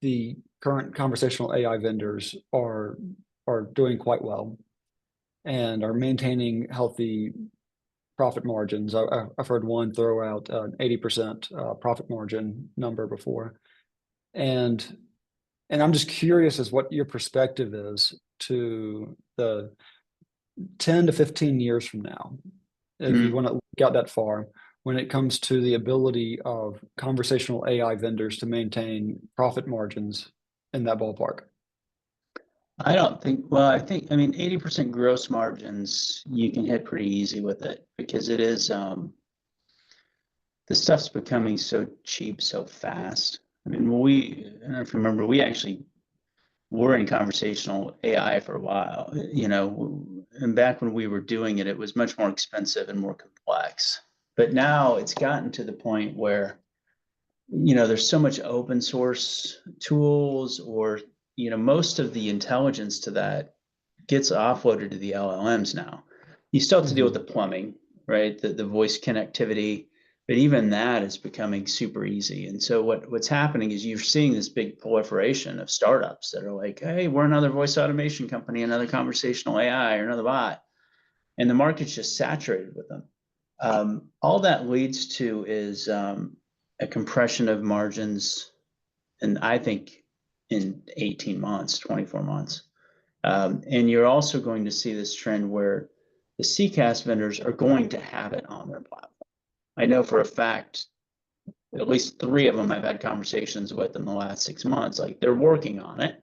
the current conversational AI vendors are doing quite well and are maintaining healthy profit margins. I've heard one throw out an 80% profit margin number before. And I'm just curious as what your perspective is to the 10 to 15 years from now, if you want to look out that far, when it comes to the ability of conversational AI vendors to maintain profit margins in that ballpark. I don't think, well, I mean, 80% gross margins, you can hit pretty easy with it because it is, the stuff's becoming so cheap so fast. I mean, I don't know if you remember, we actually were in conversational AI for a while, and back when we were doing it, it was much more expensive and more complex. But now it's gotten to the point where, there's so much open source tools, or, most of the intelligence to that gets offloaded to the LLMs now. You still have to deal with the plumbing, right? The voice connectivity, but even that is becoming super easy. And so what's happening is you're seeing this big proliferation of startups that are like, hey, we're another voice automation company, another conversational AI, or another bot. And the market's just saturated with them. All that leads to is a compression of margins, and I think in 18 months, 24 months. And you're also going to see this trend where the CCaaS vendors are going to have it on their platform. I know for a fact, at least 3 of them I've had conversations with in the last 6 months, like they're working on it.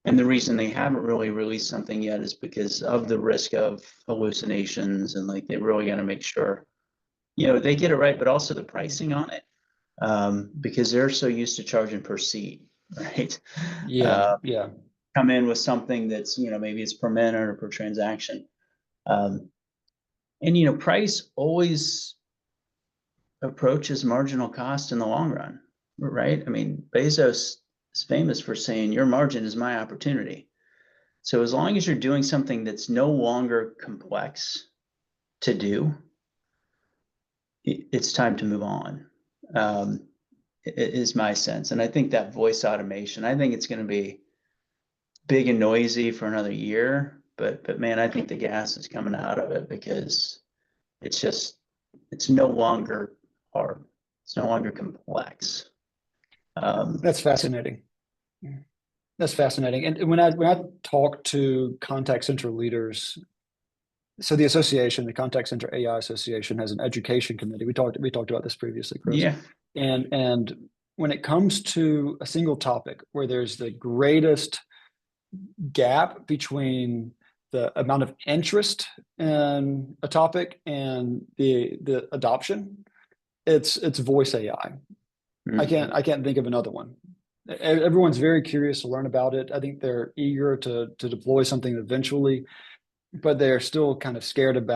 And the reason they haven't really released something yet is because of the risk of hallucinations, and like they really got to make sure, they get it right, but also the pricing on it, because they're so used to charging per seat, right? Yeah. Come in with something that's, maybe it's per minute or per transaction. And price always approaches marginal cost in the long run, right? I mean, Bezos is famous for saying your margin is my opportunity. So as long as you're doing something that's no longer complex to do, it's time to move on. Is my sense. And I think that voice automation, I think it's going to be big and noisy for another year, but man, I think the gas is coming out of it because it's no longer hard. It's no longer complex. That's fascinating. That's fascinating. And when I talk to contact center leaders, so the association, the Contact Center AI Association, has an education committee. We talked about this previously, Chris. Yeah. And when it comes to a single topic where there's the greatest gap between the amount of interest in a topic and the adoption, it's voice AI. I can't think of another one. Everyone's very curious to learn about it. I think they're eager to deploy something eventually, but they're still kind of scared of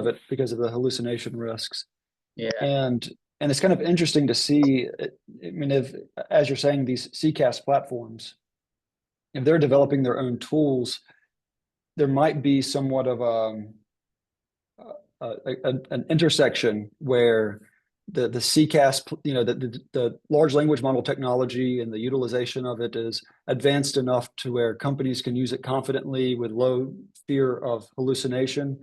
it because of the hallucination risks. Yeah. And it's kind of interesting to see, I mean, if, as you're saying, these CCaaS platforms, if they're developing their own tools, there might be somewhat of an intersection where the CCaaS, the large language model technology and the utilization of it is advanced enough to where companies can use it confidently with low fear of hallucination,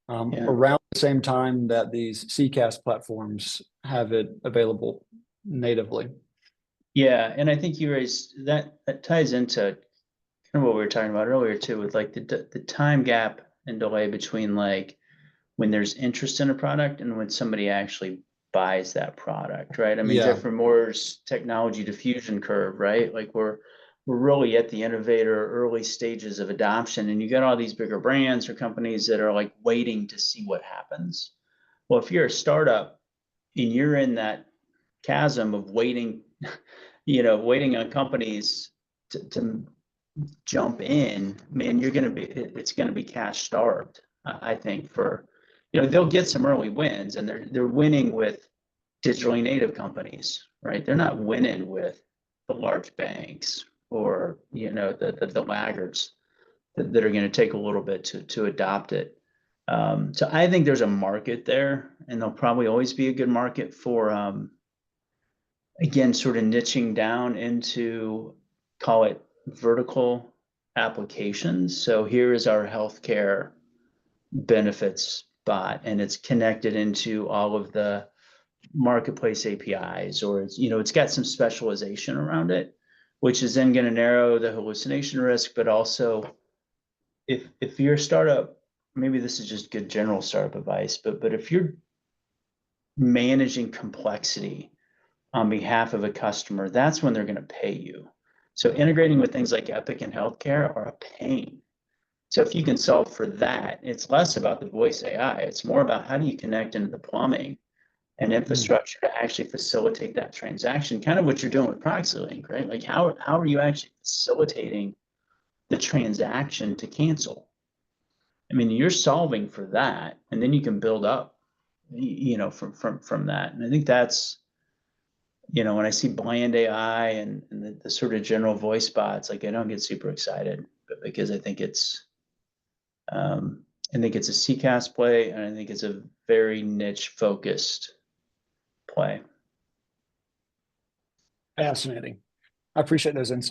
around the same time that these CCaaS platforms have it available natively. Yeah, and I think you raised that ties into kind of what we were talking about earlier too, with like the time gap and delay between like when there's interest in a product and when somebody actually buys that product, right? I mean, Jeffrey Moore's technology diffusion curve, right? Like we're really at the innovator early stages of adoption, and you got all these bigger brands or companies that are like waiting to see what happens. Well, if you're a startup and you're in that chasm of waiting, waiting on companies to jump in, man, it's going to be cash starved. I think they'll get some early wins, and they're winning with digitally native companies, right? They're not winning with the large banks or the laggards that are going to take a little bit to adopt it. So I think there's a market there, and there'll probably always be a good market for again, sort of niching down into, call it vertical applications. So here is our healthcare benefits bot, and it's connected into all of the marketplace APIs, or it's got some specialization around it, which is then going to narrow the hallucination risk. But also, if you're a startup, maybe this is just good general startup advice, but if you're managing complexity on behalf of a customer, that's when they're going to pay you. So integrating with things like Epic and healthcare are a pain. So if you can solve for that, it's less about the voice AI. It's more about how do you connect into the plumbing and infrastructure to actually facilitate that transaction, kind of what you're doing with ProxyLink, right? Like how are you actually facilitating the transaction to cancel? I mean, you're solving for that, and then you can build up, from that. And I think that's, when I see bland AI and the sort of general voice bots, like I don't get super excited, but because um, I think it's a CCaaS play, and I think it's a very niche focused play. Fascinating. I appreciate those insights.